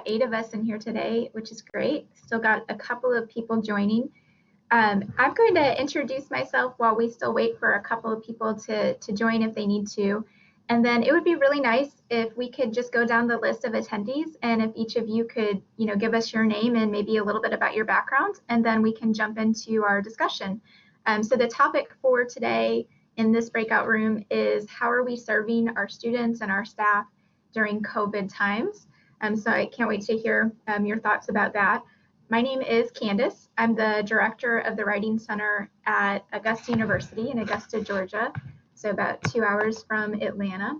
8 of us in here today, which is great. Still got a couple of people joining. I'm going to introduce myself while we still wait for a couple of people to join if they need to. And then it would be really nice if we could just go down the list of attendees, and if each of you could, give us your name and maybe a little bit about your background, and then we can jump into our discussion. So the topic for today in this breakout room is how are we serving our students and our staff during COVID times. So I can't wait to hear your thoughts about that. My name is Candace. I'm the director of the Writing Center at Augusta University in Augusta, Georgia, so about 2 hours from Atlanta.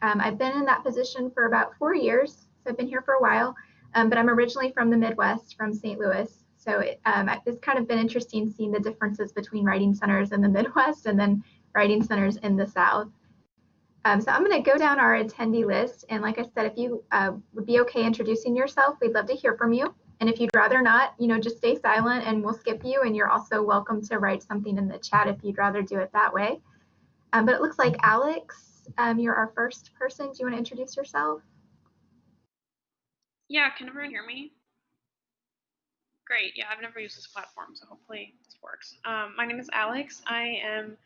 I've been in that position for about 4 years, so I've been here for a while, but I'm originally from the Midwest, from St. Louis. So it's kind of been interesting seeing the differences between writing centers in the Midwest and then writing centers in the South. So I'm going to go down our attendee list, and like I said, if you would be okay introducing yourself, we'd love to hear from you. And if you'd rather not, just stay silent and we'll skip you, and you're also welcome to write something in the chat if you'd rather do it that way. But it looks like Alex, you're our first person. Do you want to introduce yourself? Yeah, can everyone hear me? Great, yeah, I've never used this platform, so hopefully this works. My name is Alex. I am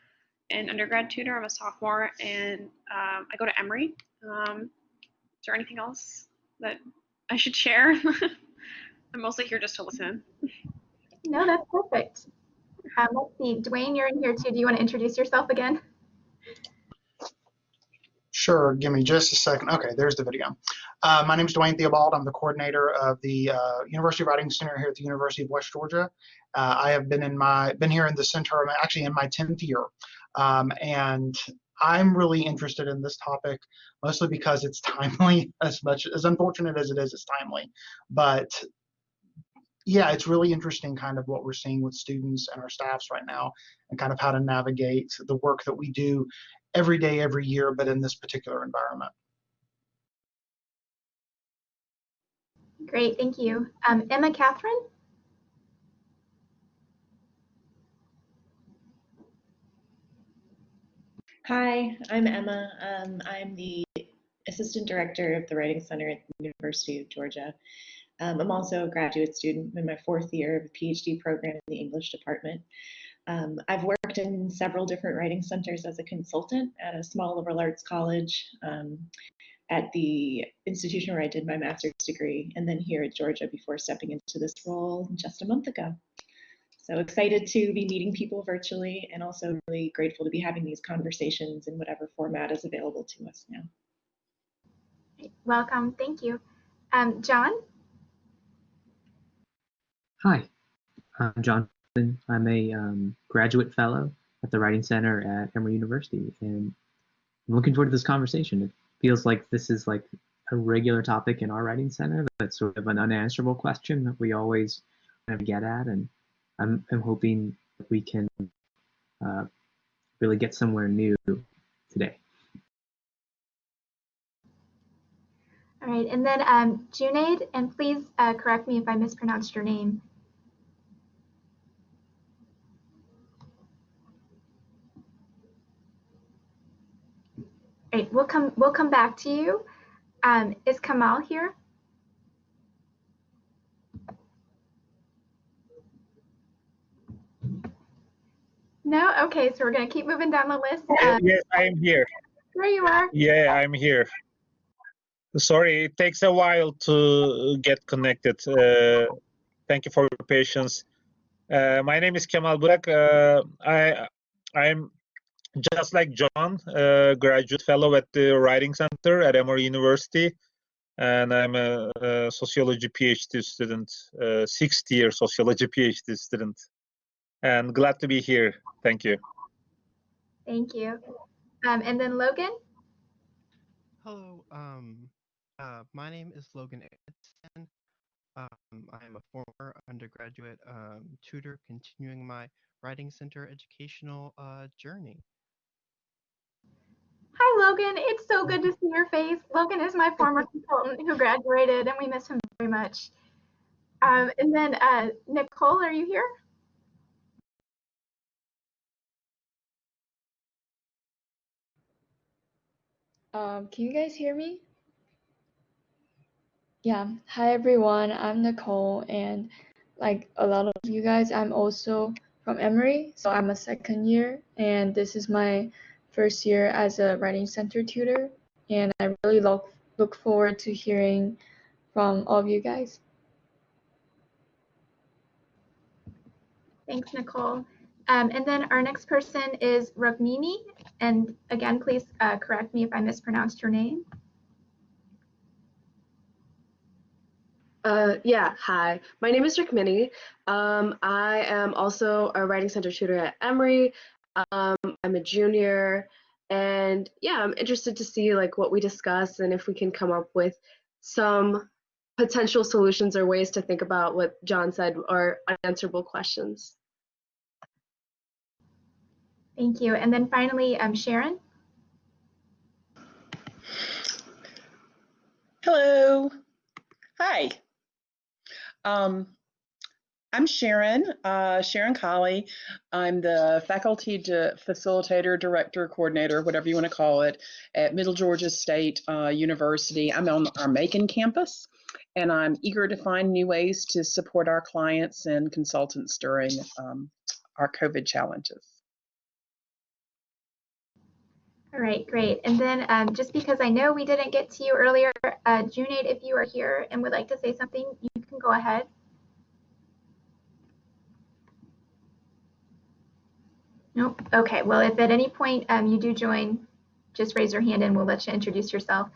an undergrad tutor. I'm a sophomore, and I go to Emory. Is there anything else that I should share? I'm mostly here just to listen. No, that's perfect. Let's see, Dwayne, you're in here too. Do you want to introduce yourself again? Sure, give me just a second. Okay, there's the video. My name is Dwayne Theobald. I'm the coordinator of the University Writing Center here at the University of West Georgia. I have been here in the center. I'm actually in my 10th year, and I'm really interested in this topic mostly because it's timely. As much as unfortunate as it is, it's timely. But yeah, it's really interesting kind of what we're seeing with students and our staffs right now, and kind of how to navigate the work that we do every day, every year, but in this particular environment. Great, thank you. Emma Catherine? Hi, I'm Emma. I'm the Assistant Director of the Writing Center at the University of Georgia. I'm also a graduate student. I'm in my 4th year of a PhD program in the English department. I've worked in several different writing centers as a consultant at a small liberal arts college, at the institution where I did my master's degree, and then here at Georgia before stepping into this role just a month ago. So excited to be meeting people virtually, and also really grateful to be having these conversations in whatever format is available to us now. Welcome, thank you. John? Hi, I'm John. I'm a graduate fellow at the Writing Center at Emory University, and I'm looking forward to this conversation. It feels like this is like a regular topic in our Writing Center, but sort of an unanswerable question that we always kind of get at, and I'm hoping that we can really get somewhere new today. All right, and then Junaid, and please correct me if I mispronounced your name. All right, we'll come back to you. Is Kamal here? No? Okay, so we're going to keep moving down the list. Yes, I am here. There you are. Yeah, I'm here. Sorry, it takes a while to get connected. Thank you for your patience. My name is Kemal Burak. I'm just like John, graduate fellow at the Writing Center at Emory University, and I'm a sociology PhD student, 6th year sociology PhD student, and glad to be here. Thank you. Thank you. And then Logan? Hello, my name is Logan Edson. I'm a former undergraduate tutor continuing my Writing Center educational journey. Hi, Logan. It's so good to see your face. Logan is my former consultant who graduated, and we miss him very much. And then Nicole, are you here? Can you guys hear me? Yeah, hi everyone. I'm Nicole, and like a lot of you guys, I'm also from Emory, so I'm a second year, and this is my first year as a writing center tutor, and I really look forward to hearing from all of you guys. Thanks, Nicole. And then our next person is Rukmini, and again, please correct me if I mispronounced your name. Yeah, hi. My name is Rukmini. I am also a writing center tutor at Emory. I'm a junior, and yeah, I'm interested to see like what we discuss and if we can come up with some potential solutions or ways to think about what John said or unanswerable questions. Thank you. And then finally, Sharon. Hello. Hi. I'm Sharon, Sharon Colley. I'm the faculty facilitator, director, coordinator, whatever you want to call it, at Middle Georgia State University. I'm on our Macon campus, and I'm eager to find new ways to support our clients and consultants during our COVID challenges. All right, great. And then just because I know we didn't get to you earlier, Junaid, if you are here and would like to say something, you can go ahead. Nope. Okay. Well, if at any point you do join, just raise your hand and we'll let you introduce yourself.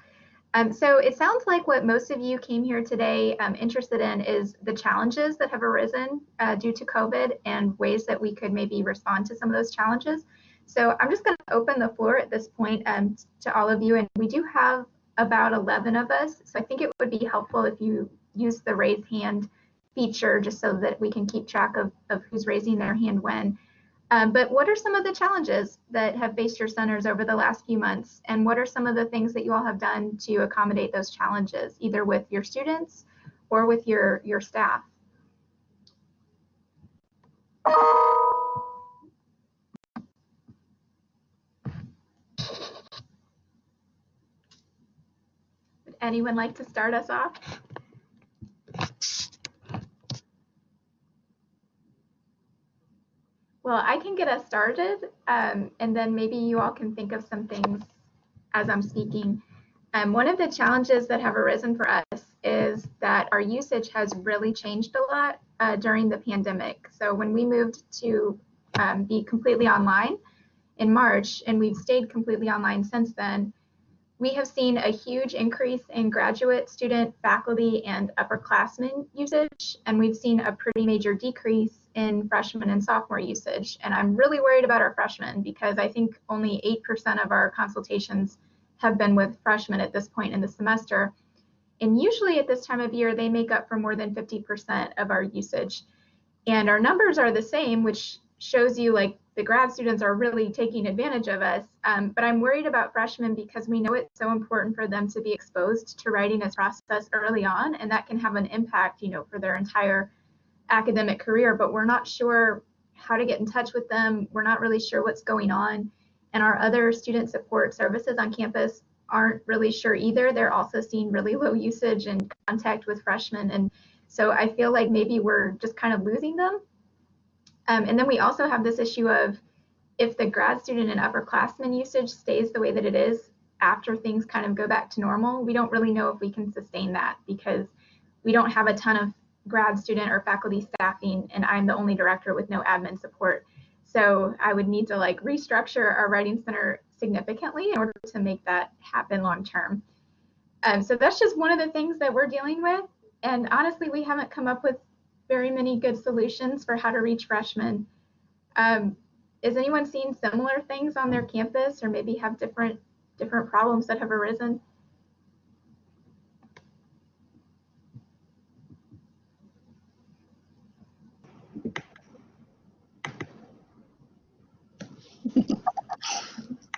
So it sounds like what most of you came here today interested in is the challenges that have arisen due to COVID and ways that we could maybe respond to some of those challenges. So I'm just going to open the floor at this point to all of you. And we do have about 11 of us. So I think it would be helpful if you use the raise hand feature just so that we can keep track of who's raising their hand when. But what are some of the challenges that have faced your centers over the last few months? And what are some of the things that you all have done to accommodate those challenges, either with your students or with your staff? Would anyone like to start us off? Well, I can get us started, and then maybe you all can think of some things as I'm speaking. One of the challenges that have arisen for us is that our usage has really changed a lot during the pandemic. So when we moved to be completely online in March, and we've stayed completely online since then, we have seen a huge increase in graduate student, faculty, and upperclassmen usage, and we've seen a pretty major decrease in freshman and sophomore usage. And I'm really worried about our freshmen because I think only 8% of our consultations have been with freshmen at this point in the semester. And usually at this time of year, they make up for more than 50% of our usage. And our numbers are the same, which shows you like the grad students are really taking advantage of us. But I'm worried about freshmen because we know it's so important for them to be exposed to writing as process early on, and that can have an impact, for their entire academic career, but we're not sure how to get in touch with them. We're not really sure what's going on. And our other student support services on campus aren't really sure either. They're also seeing really low usage and contact with freshmen. And so I feel like maybe we're just kind of losing them. And then we also have this issue of if the grad student and upperclassmen usage stays the way that it is after things kind of go back to normal, we don't really know if we can sustain that because we don't have a ton of grad student or faculty staffing, and I'm the only director with no admin support. So I would need to like restructure our writing center significantly in order to make that happen long term. So that's just one of the things that we're dealing with. And honestly, we haven't come up with very many good solutions for how to reach freshmen. Is anyone seeing similar things on their campus or maybe have different problems that have arisen?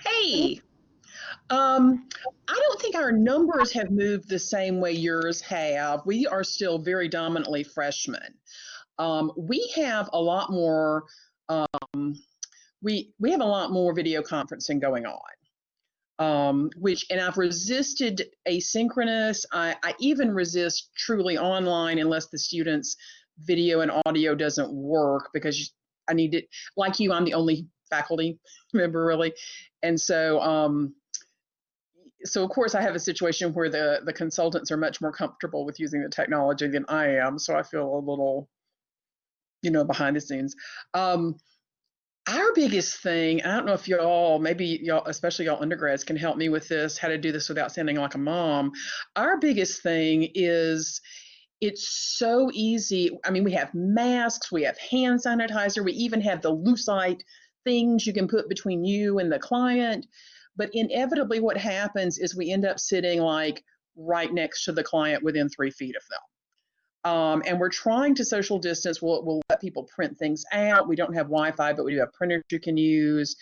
Hey, I don't think our numbers have moved the same way yours have. We are still very dominantly freshmen. We have a lot more. We have a lot more video conferencing going on. And I've resisted asynchronous. I even resist truly online unless the student's video and audio doesn't work, because I need it. Like you, I'm the only faculty member really. And so, so of course I have a situation where the consultants are much more comfortable with using the technology than I am. So I feel a little, behind the scenes. Our biggest thing, I don't know if y'all, maybe y'all, especially y'all undergrads, can help me with this, how to do this without sounding like a mom. Our biggest thing is it's so easy. I mean, we have masks, we have hand sanitizer, we even have the Lucite things you can put between you and the client. But inevitably what happens is we end up sitting like right next to the client within 3 feet of them. And we're trying to social distance. We'll let people print things out. We don't have Wi-Fi, but we do have printers you can use.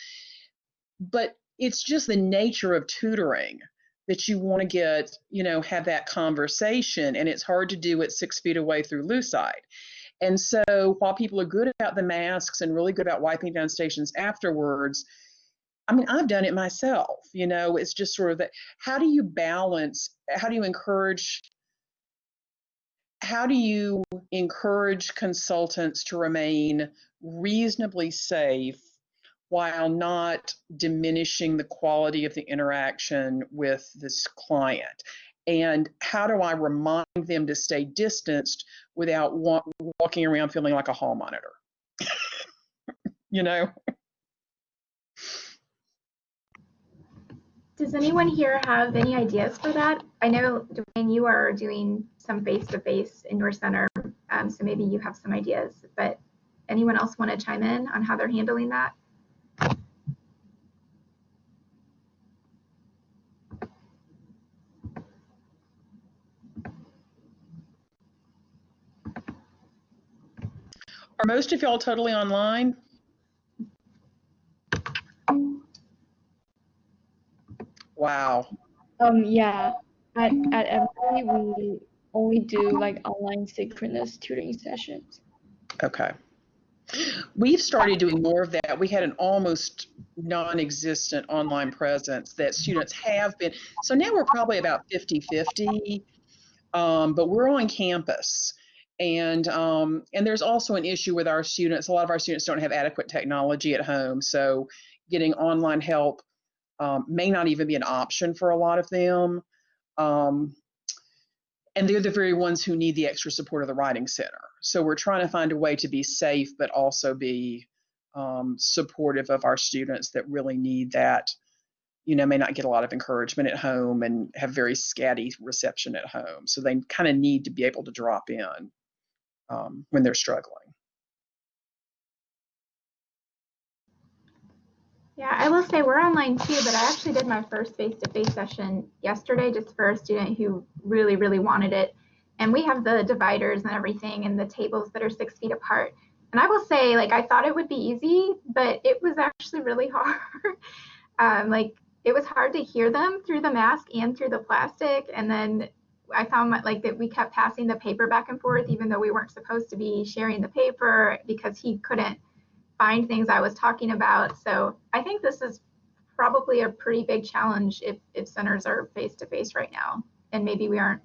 But it's just the nature of tutoring that you want to get, have that conversation. And it's hard to do it 6 feet away through Lucite. And so while people are good about the masks and really good about wiping down stations afterwards, I mean, I've done it myself. It's just sort of that. How do you balance? How do you encourage consultants to remain reasonably safe while not diminishing the quality of the interaction with this client? And how do I remind them to stay distanced without walking around feeling like a hall monitor? Does anyone here have any ideas for that? I know, Dwayne, you are doing some face-to-face in your center, so maybe you have some ideas, but anyone else want to chime in on how they're handling that? Are most of y'all totally online? Wow. Yeah, at Emory we only do like online synchronous tutoring sessions. Okay. We've started doing more of that. We had an almost non-existent online presence that students have been. So now we're probably about 50-50, but we're on campus. And there's also an issue with our students. A lot of our students don't have adequate technology at home. So getting online help may not even be an option for a lot of them. And they're the very ones who need the extra support of the Writing Center. So we're trying to find a way to be safe, but also be supportive of our students that really need that, may not get a lot of encouragement at home and have very scatty reception at home. So they kind of need to be able to drop in when they're struggling. Yeah, I will say we're online too, but I actually did my first face-to-face session yesterday just for a student who really, really wanted it. And we have the dividers and everything and the tables that are 6 feet apart. And I will say, like, I thought it would be easy, but it was actually really hard. It was hard to hear them through the mask and through the plastic. And then I found that we kept passing the paper back and forth, even though we weren't supposed to be sharing the paper, because he couldn't find things I was talking about. So I think this is probably a pretty big challenge if centers are face-to-face right now. And maybe we're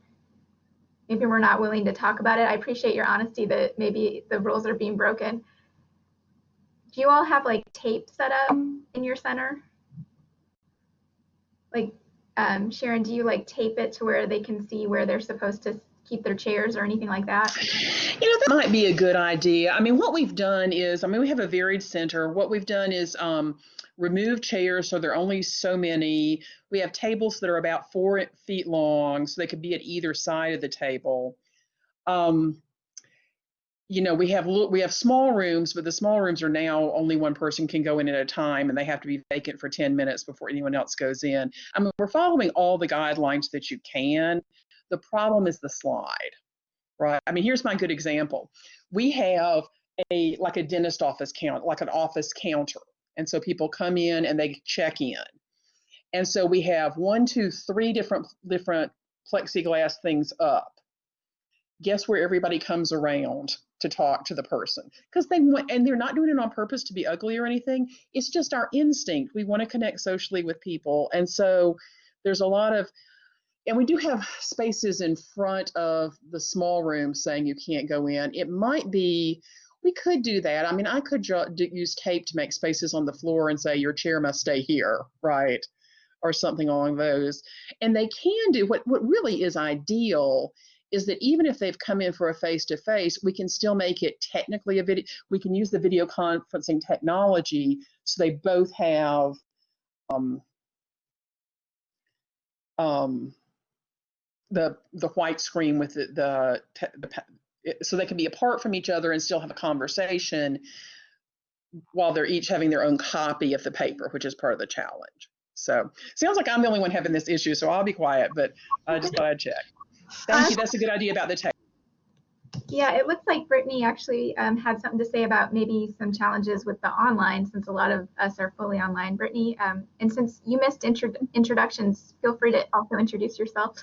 not willing to talk about it. I appreciate your honesty that maybe the rules are being broken. Do you all have like tape set up in your center? Like, Sharon, do you like tape it to where they can see where they're supposed to keep their chairs or anything like that? That might be a good idea. I mean, what we've done is, we have a varied center. What we've done is remove chairs so there are only so many. We have tables that are about 4 feet long, so they could be at either side of the table. We have small rooms, but the small rooms are now only one person can go in at a time, and they have to be vacant for 10 minutes before anyone else goes in. We're following all the guidelines that you can. The problem is the slide, right? Here's my good example. We have a dentist office count, like an office counter. And so people come in and they check in. And so we have 1, 2, 3 different plexiglass things up. guess where everybody comes around to talk to the person, because they want, and they're not doing it on purpose to be ugly or anything. It's just our instinct. We want to connect socially with people. And so there's a lot of, and we do have spaces in front of the small room saying you can't go in. It might be, we could do that. I mean, I could use tape to make spaces on the floor and say your chair must stay here, right? Or something along those. And they can do, what really is ideal is that even if they've come in for a face-to-face, we can still make it technically a video. We can use the video conferencing technology so they both have the white screen with so they can be apart from each other and still have a conversation while they're each having their own copy of the paper, which is part of the challenge. So sounds like I'm the only one having this issue, so I'll be quiet, but I just thought I'd check. Thank you. That's a good idea about the tech. Yeah, it looks like Brittany actually had something to say about maybe some challenges with the online, since a lot of us are fully online. Brittany, and since you missed introductions, feel free to also introduce yourself.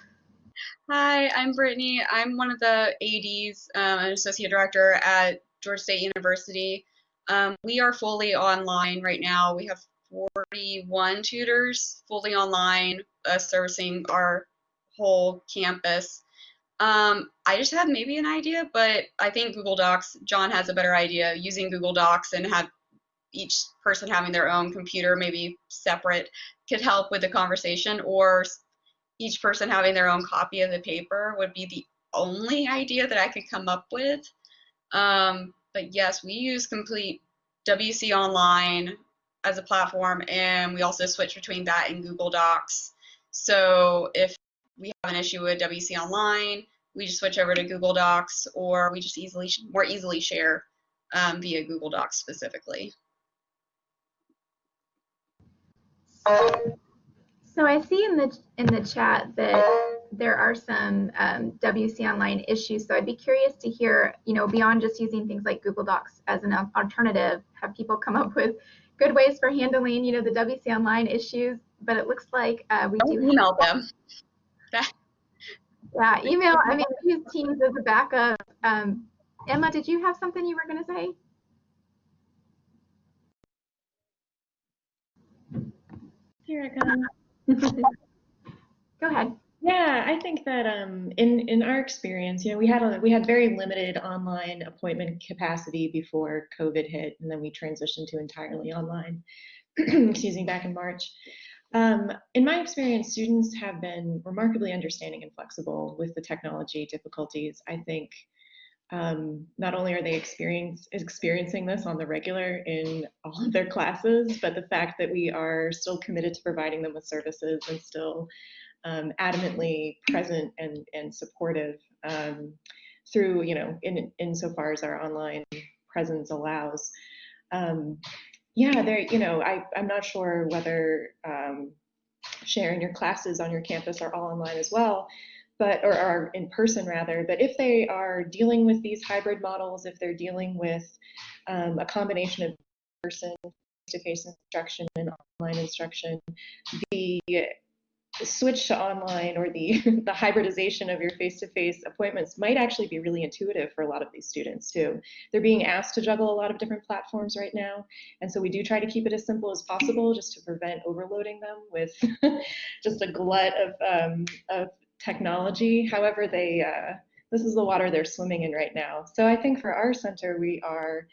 Hi, I'm Brittany. I'm one of the ADs, an associate director at Georgia State University. We are fully online right now. We have 41 tutors fully online, servicing our whole campus. I just have maybe an idea, but I think Google Docs, John has a better idea, using Google Docs and have each person having their own computer, maybe separate, could help with the conversation, or each person having their own copy of the paper would be the only idea that I could come up with. But yes, we use complete WC Online as a platform, and we also switch between that and Google Docs. So if we have an issue with WC Online, we just switch over to Google Docs, or we just more easily share via Google Docs specifically. So I see in the chat that there are some WC Online issues. So I'd be curious to hear, beyond just using things like Google Docs as an alternative, have people come up with good ways for handling, the WC Online issues? But it looks like we do email them. Yeah, email. I mean, we use Teams as a backup. Emma, did you have something you were going to say? Here I come. Go ahead. Yeah, I think that in our experience, we had very limited online appointment capacity before COVID hit, and then we transitioned to entirely online. Excuse me, back in March. In my experience, students have been remarkably understanding and flexible with the technology difficulties. I think not only are they experiencing this on the regular in all of their classes, but the fact that we are still committed to providing them with services and still adamantly present and supportive through, insofar as our online presence allows. Yeah, I'm not sure whether Sharon, your classes on your campus are all online as well, or are in person rather, but if they are dealing with these hybrid models, if they're dealing with a combination of person, face-to-face instruction and online instruction, the switch to online or the hybridization of your face-to-face appointments might actually be really intuitive for a lot of these students too. They're being asked to juggle a lot of different platforms right now, and so we do try to keep it as simple as possible just to prevent overloading them with just a glut of technology. However, this is the water they're swimming in right now. So I think for our center, we are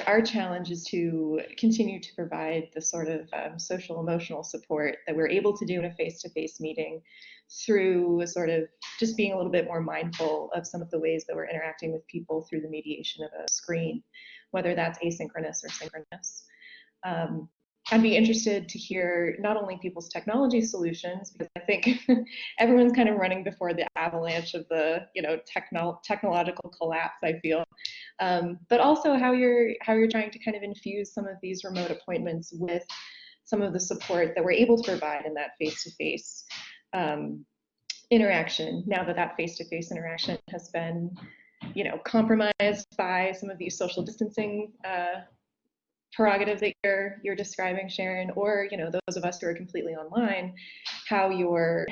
our challenge is to continue to provide the sort of social emotional support that we're able to do in a face-to-face meeting through sort of just being a little bit more mindful of some of the ways that we're interacting with people through the mediation of a screen, whether that's asynchronous or synchronous. I'd be interested to hear not only people's technology solutions, because I think everyone's kind of running before the avalanche of the technological collapse, I feel, but also how you're trying to kind of infuse some of these remote appointments with some of the support that we're able to provide in that face-to-face interaction. Now that face-to-face interaction has been, compromised by some of these social distancing prerogative that you're describing, Sharon, or those of us who are completely online, how you're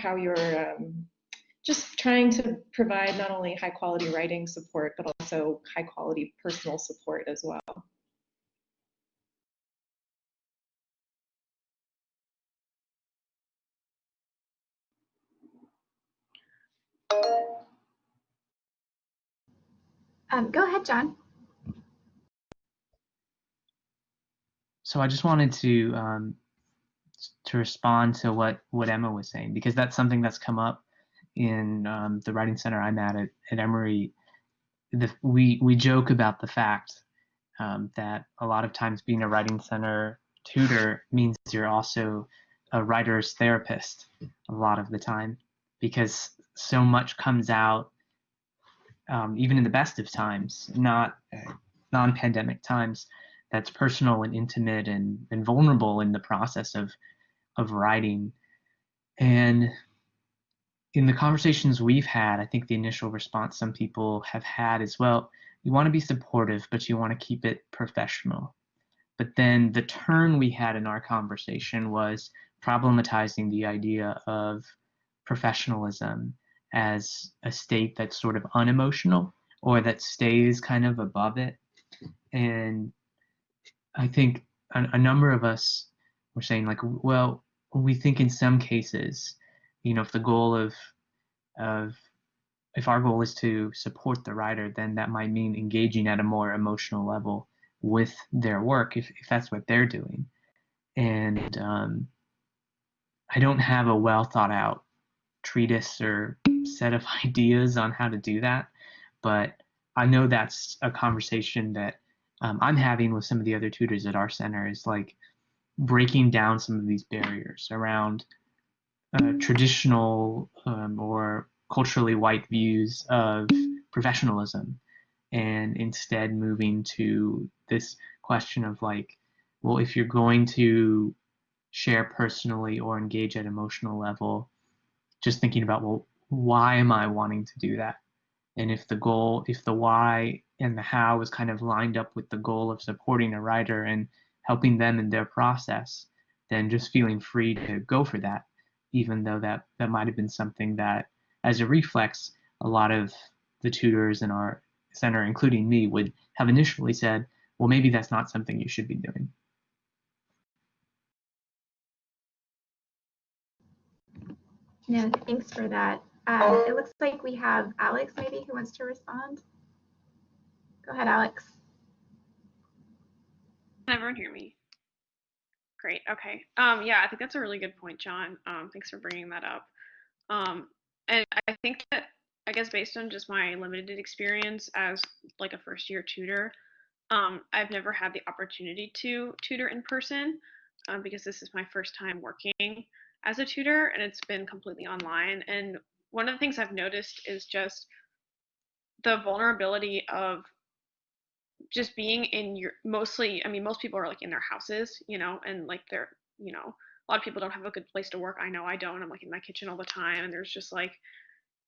just trying to provide not only high quality writing support, but also high quality personal support as well. Go ahead, John. So I just wanted to respond to what Emma was saying, because that's something that's come up in the writing center I'm at Emory. We joke about the fact that a lot of times being a writing center tutor means you're also a writer's therapist a lot of the time, because so much comes out, even in the best of times, not non-pandemic times, that's personal and intimate and vulnerable in the process of writing. And in the conversations we've had, I think the initial response some people have had is, well, you want to be supportive, but you want to keep it professional. But then the turn we had in our conversation was problematizing the idea of professionalism as a state that's sort of unemotional, or that stays kind of above it. And I think a number of us were saying, like, well, we think in some cases, if the goal of if our goal is to support the writer, then that might mean engaging at a more emotional level with their work, if that's what they're doing. And I don't have a well thought out treatise or set of ideas on how to do that, but I know that's a conversation that I'm having with some of the other tutors at our center, is like breaking down some of these barriers around traditional or culturally white views of professionalism, and instead moving to this question of like, well, if you're going to share personally or engage at emotional level, just thinking about, well, why am I wanting to do that? And if the why and the how is kind of lined up with the goal of supporting a writer and helping them in their process, then just feeling free to go for that, even though that might have been something that, as a reflex, a lot of the tutors in our center, including me, would have initially said, well, maybe that's not something you should be doing. No, thanks for that. It looks like we have Alex maybe who wants to respond. Go ahead, Alex. Can everyone hear me? Great. Okay. Yeah, I think that's a really good point, John. Thanks for bringing that up. And I think that, I guess, based on just my limited experience as like a first year tutor, I've never had the opportunity to tutor in person, because this is my first time working as a tutor, and it's been completely online. And one of the things I've noticed is just the vulnerability of just being in your, mostly, I mean, most people are like in their houses, and like they're, a lot of people don't have a good place to work. I know I don't. I'm like in my kitchen all the time, and there's just like,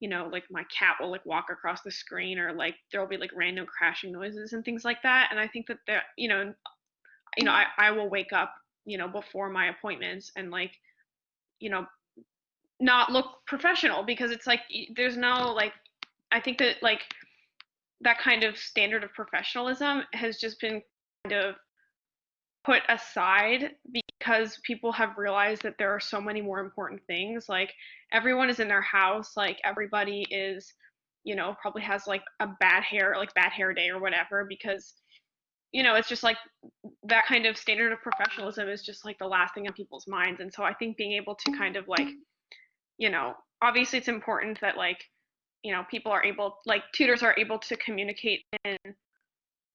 like my cat will like walk across the screen, or like there'll be like random crashing noises and things like that. And I think that I will wake up, before my appointments, and like, not look professional, because it's like there's no like, I think that like that kind of standard of professionalism has just been kind of put aside, because people have realized that there are so many more important things. Like everyone is in their house, like everybody is, probably has like a bad hair day or whatever, because it's just like that kind of standard of professionalism is just like the last thing on people's minds. And so I think being able to kind of like, obviously it's important that like, people are able, like tutors are able to communicate in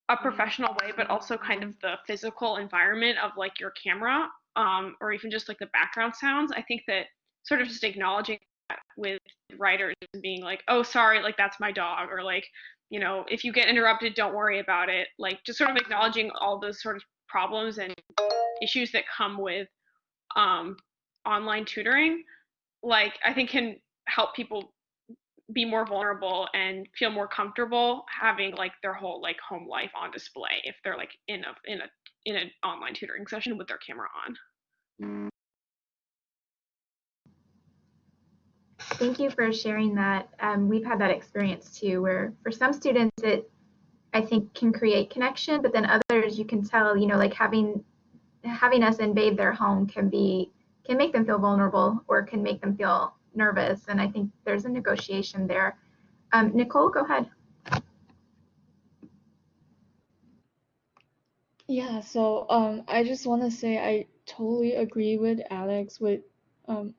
a professional way, but also kind of the physical environment of like your camera, or even just like the background sounds. I think that sort of just acknowledging that with writers and being like, oh, sorry, like that's my dog, or like, if you get interrupted, don't worry about it. Like just sort of acknowledging all those sort of problems and issues that come with online tutoring, like I think can help people be more vulnerable and feel more comfortable having like their whole like home life on display if they're like in an online tutoring session with their camera on. Thank you for sharing that. We've had that experience too, where for some students it, I think, can create connection, but then others you can tell, like having us invade their home can make them feel vulnerable or can make them feel nervous. And I think there's a negotiation there. Nicole, go ahead. Yeah, so I just want to say I totally agree with Alex with um,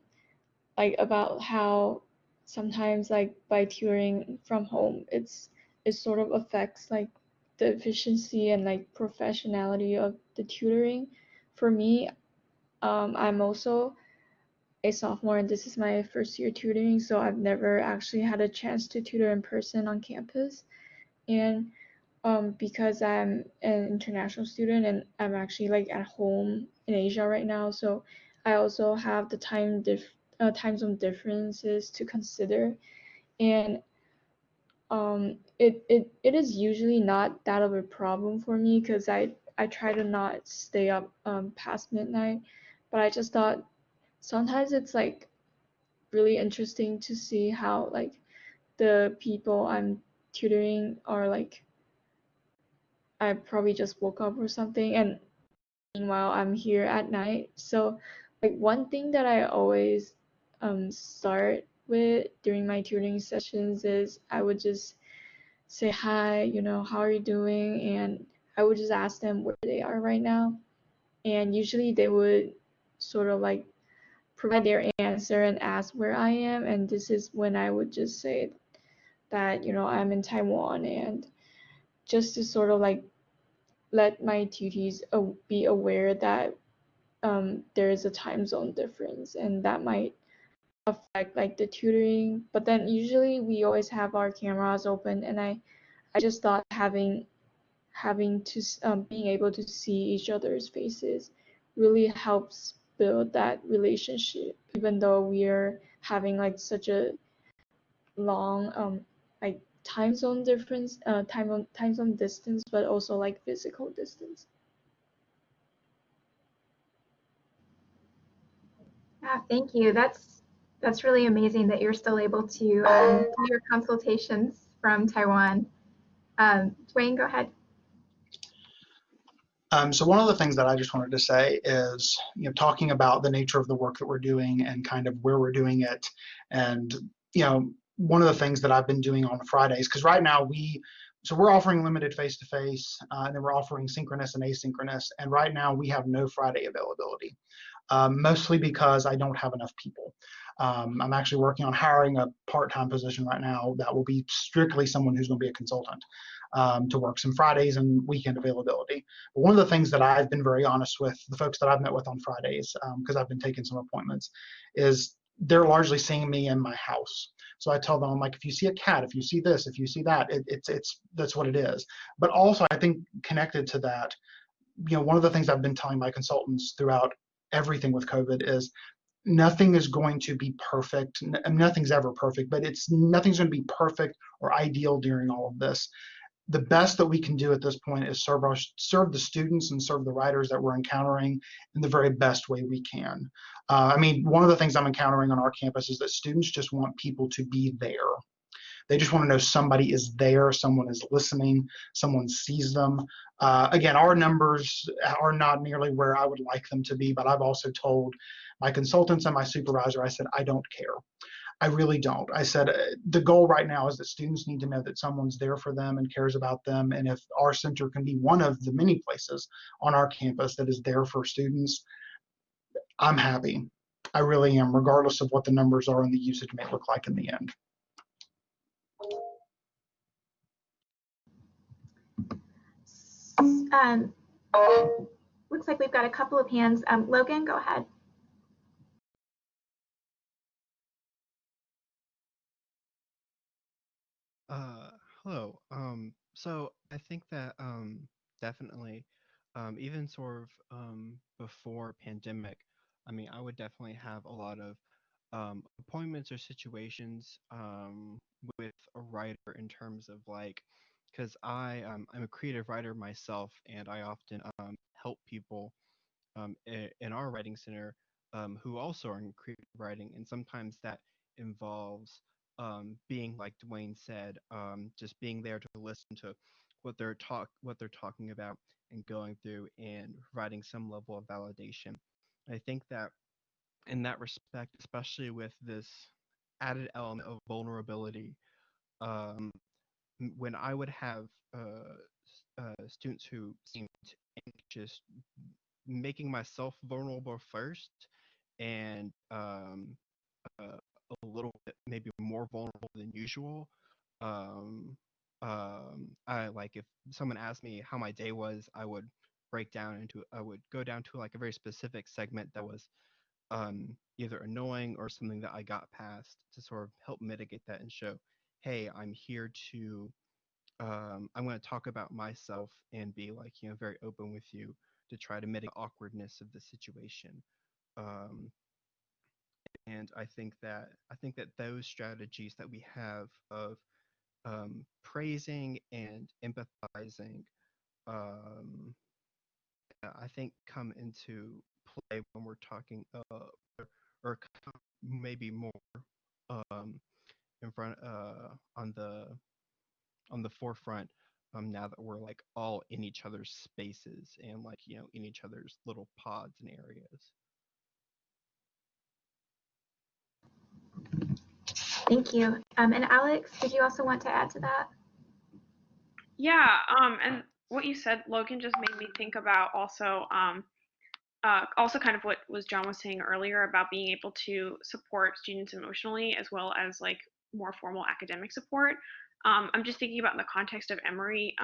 like about how sometimes like by tutoring from home, it sort of affects like the efficiency and like professionality of the tutoring. For me, I'm also a sophomore and this is my first year tutoring, so I've never actually had a chance to tutor in person on campus. And because I'm an international student and I'm actually like at home in Asia right now, so I also have the time zone differences to consider, and it is usually not that of a problem for me because I try to not stay up past midnight, but I just thought sometimes it's like really interesting to see how like the people I'm tutoring are like I probably just woke up or something, and meanwhile I'm here at night. So like one thing that I always start with during my tutoring sessions is I would just say hi, how are you doing? And I would just ask them where they are right now. And usually they would sort of like provide their answer and ask where I am. And this is when I would just say that, I'm in Taiwan, and just to sort of like let my tutees be aware that there is a time zone difference and that might affect like the tutoring. But then usually we always have our cameras open, and I just thought having to being able to see each other's faces really helps build that relationship, even though we're having like such a long like time zone difference, time zone distance, but also like physical distance. Yeah, thank you. That's really amazing that you're still able to do your consultations from Taiwan. Dwayne, go ahead. So one of the things that I just wanted to say is, talking about the nature of the work that we're doing and kind of where we're doing it, and one of the things that I've been doing on Fridays, because right now we're offering limited face-to-face, and then we're offering synchronous and asynchronous, and right now we have no Friday availability, mostly because I don't have enough people. I'm actually working on hiring a part-time position right now that will be strictly someone who's going to be a consultant, to work some Fridays and weekend availability. But one of the things that I've been very honest with the folks that I've met with on Fridays, because I've been taking some appointments, is they're largely seeing me in my house. So I tell them, I'm like, if you see a cat, if you see this, if you see that, it's that's what it is. But also, I think connected to that, one of the things I've been telling my consultants throughout everything with COVID is nothing is going to be perfect. Nothing's ever perfect, but nothing's going to be perfect or ideal during all of this. The best that we can do at this point is serve the students and serve the writers that we're encountering in the very best way we can. One of the things I'm encountering on our campus is that students just want people to be there. They just want to know somebody is there, someone is listening, someone sees them. Again, our numbers are not nearly where I would like them to be, but I've also told my consultants and my supervisor, I said, I don't care. I really don't. I said, the goal right now is that students need to know that someone's there for them and cares about them. And if our center can be one of the many places on our campus that is there for students, I'm happy. I really am, regardless of what the numbers are and the usage may look like in the end. Um, looks like we've got a couple of hands. Logan, go ahead. Hello. So I think that definitely, even sort of before pandemic, I would definitely have a lot of appointments or situations with a writer in terms of like, because I'm a creative writer myself, and I often help people in our writing center who also are in creative writing, and sometimes that involves being, like Dwayne said, just being there to listen to what they're talking about and going through and providing some level of validation. I think that in that respect, especially with this added element of vulnerability, um, when I would have students who seemed anxious, making myself vulnerable first, and a little bit maybe more vulnerable than usual. Um, I like if someone asked me how my day was, I would go down to like a very specific segment that was either annoying or something that I got past to sort of help mitigate that and show, hey, I'm here to, I'm going to talk about myself and be like, very open with you to try to mitigate the awkwardness of the situation. Um, and I think that those strategies that we have of praising and empathizing, um, I think come into play when we're talking or come maybe more um, in front on the forefront now that we're like all in each other's spaces and like in each other's little pods and areas. Thank you. And Alex, did you also want to add to that? Yeah, and what you said, Logan, just made me think about also kind of what John was saying earlier about being able to support students emotionally as well as like more formal academic support. I'm just thinking about in the context of Emory,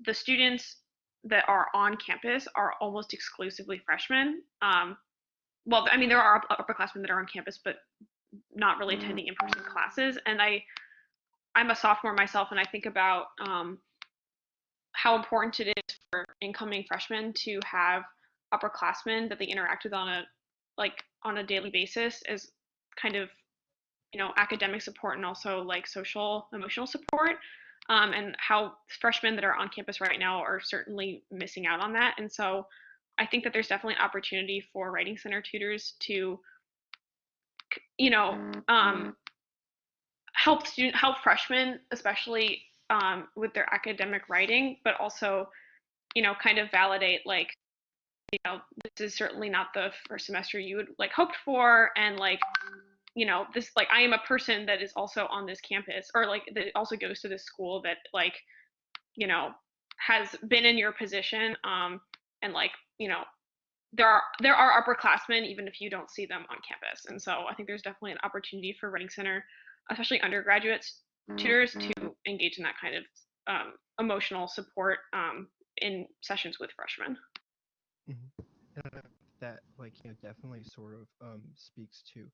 the students that are on campus are almost exclusively freshmen. Well, I mean, there are upperclassmen that are on campus, but not really attending in-person classes. And I'm a sophomore myself, and I think about how important it is for incoming freshmen to have upperclassmen that they interact with on a daily basis as kind of academic support and also like social emotional support, and how freshmen that are on campus right now are certainly missing out on that. And so I think that there's definitely an opportunity for writing center tutors to help freshmen, especially with their academic writing, but also kind of validate like this is certainly not the first semester you would like hoped for, and like this, like I am a person that is also on this campus, or like that also goes to this school that like has been in your position, and like there are upperclassmen even if you don't see them on campus. And so I think there's definitely an opportunity for Writing Center, especially undergraduate tutors, to engage in that kind of emotional support in sessions with freshmen. Mm-hmm. That like definitely sort of speaks to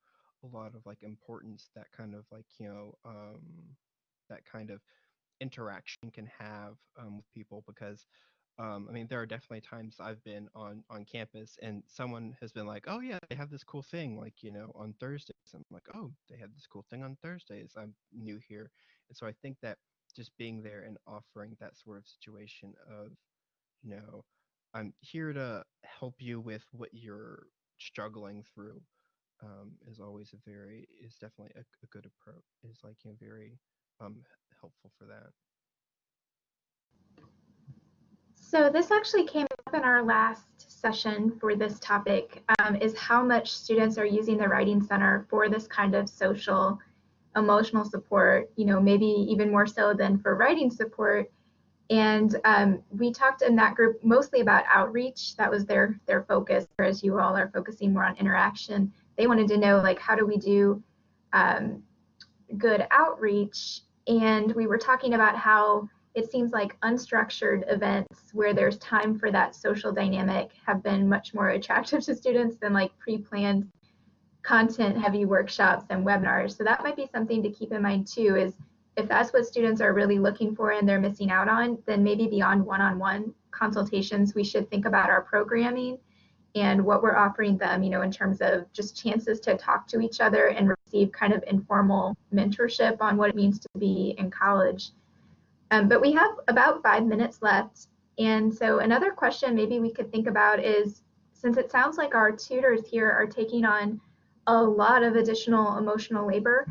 a lot of like importance that kind of like that kind of interaction can have with people, because I mean, there are definitely times I've been on campus and someone has been like, oh yeah, they have this cool thing like on Thursdays. I'm like, oh, they have this cool thing on Thursdays. I'm new here. And so I think that just being there and offering that sort of situation of you know I'm here to help you with what you're struggling through, is definitely a good approach, is like very um helpful for that. So this actually came up in our last session for this topic, is how much students are using the Writing Center for this kind of social, emotional support, maybe even more so than for writing support. And we talked in that group mostly about outreach. That was their focus, whereas you all are focusing more on interaction. They wanted to know, like, how do we do good outreach? And we were talking about how it seems like unstructured events where there's time for that social dynamic have been much more attractive to students than like pre-planned content heavy workshops and webinars. So that might be something to keep in mind too, is if that's what students are really looking for and they're missing out on, then maybe beyond one-on-one consultations, we should think about our programming and what we're offering them, in terms of just chances to talk to each other and receive kind of informal mentorship on what it means to be in college. But we have about 5 minutes left. And so another question maybe we could think about is, since it sounds like our tutors here are taking on a lot of additional emotional labor.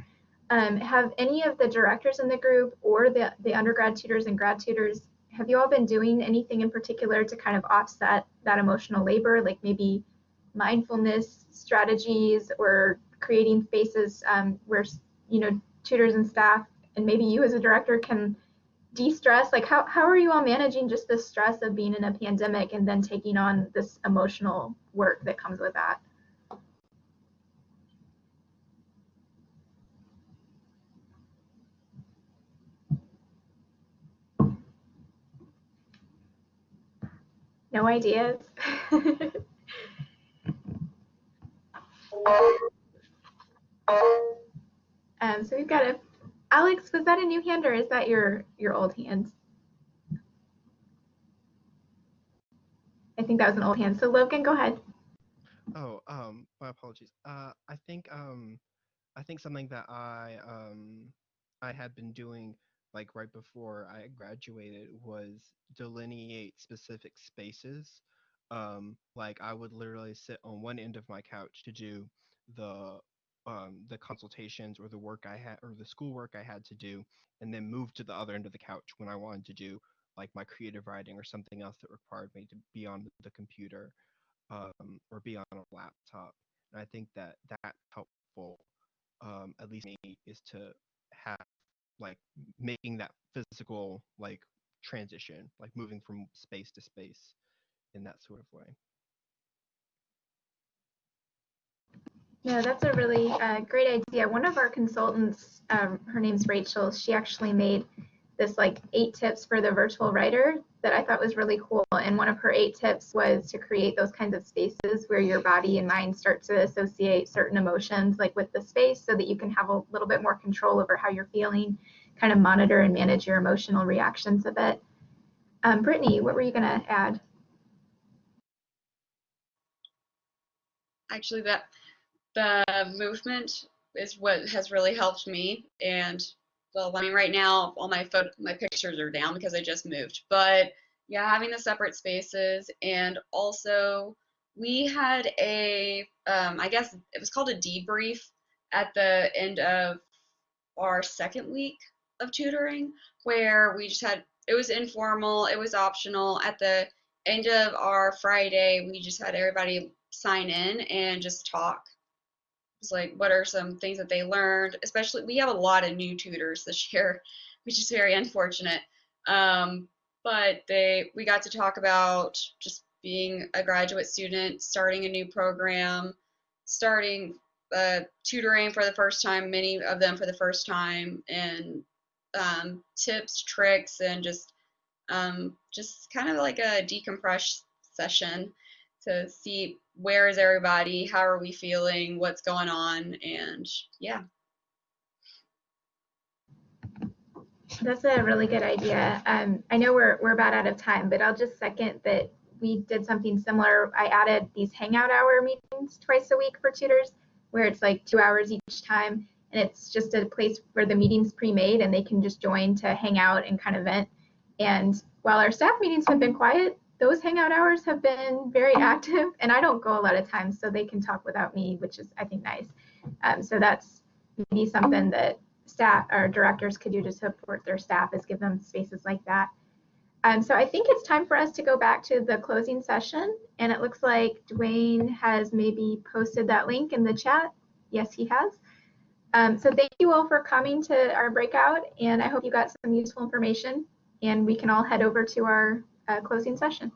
Have any of the directors in the group or the undergrad tutors and grad tutors, have you all been doing anything in particular to kind of offset that emotional labor, like maybe mindfulness strategies or creating spaces where, you know, tutors and staff and maybe you as a director can de-stress? Like how are you all managing just the stress of being in a pandemic and then taking on this emotional work that comes with that? No ideas? So we've got Alex, was that a new hand or is that your old hand? I think that was an old hand. So Logan, go ahead. Oh, my apologies. I think something that I had been doing like right before I graduated was delineate specific spaces. Like I would literally sit on one end of my couch to do the consultations or the work I had or the schoolwork I had to do, and then move to the other end of the couch when I wanted to do like my creative writing or something else that required me to be on the computer or be on a laptop. And I think that that's helpful, at least me, is to have like making that physical like transition, like moving from space to space in that sort of way. Yeah, that's a really great idea. One of our consultants, her name's Rachel, she actually made this like 8 tips for the virtual writer that I thought was really cool. And one of her 8 tips was to create those kinds of spaces where your body and mind start to associate certain emotions like with the space so that you can have a little bit more control over how you're feeling, kind of monitor and manage your emotional reactions a bit. Brittany, what were you gonna add? Actually, that the movement is what has really helped me. And well, I mean, right now all my pictures are down because I just moved. But yeah, having the separate spaces, and also we had a I guess it was called a debrief at the end of our second week of tutoring, where we just had, it was informal, it was optional. At the end of our Friday, we just had everybody sign in and just talk. It's like, what are some things that they learned? Especially, we have a lot of new tutors this year, which is very unfortunate. But we got to talk about just being a graduate student, starting a new program, starting tutoring for the first time, many of them for the first time, and tips, tricks, and just kind of like a decompress session to see where is everybody, how are we feeling, what's going on, and yeah. That's a really good idea. I know we're about out of time, but I'll just second that we did something similar. I added these hangout hour meetings twice a week for tutors, where it's like 2 hours each time, and it's just a place where the meeting's pre-made and they can just join to hang out and kind of vent. And while our staff meetings have been quiet, those hangout hours have been very active, and I don't go a lot of times, so they can talk without me, which is, I think, nice. So that's maybe something that staff or directors could do to support their staff, is give them spaces like that. So I think it's time for us to go back to the closing session, and it looks like Dwayne has maybe posted that link in the chat. Yes, he has. So thank you all for coming to our breakout, and I hope you got some useful information, and we can all head over to our closing session.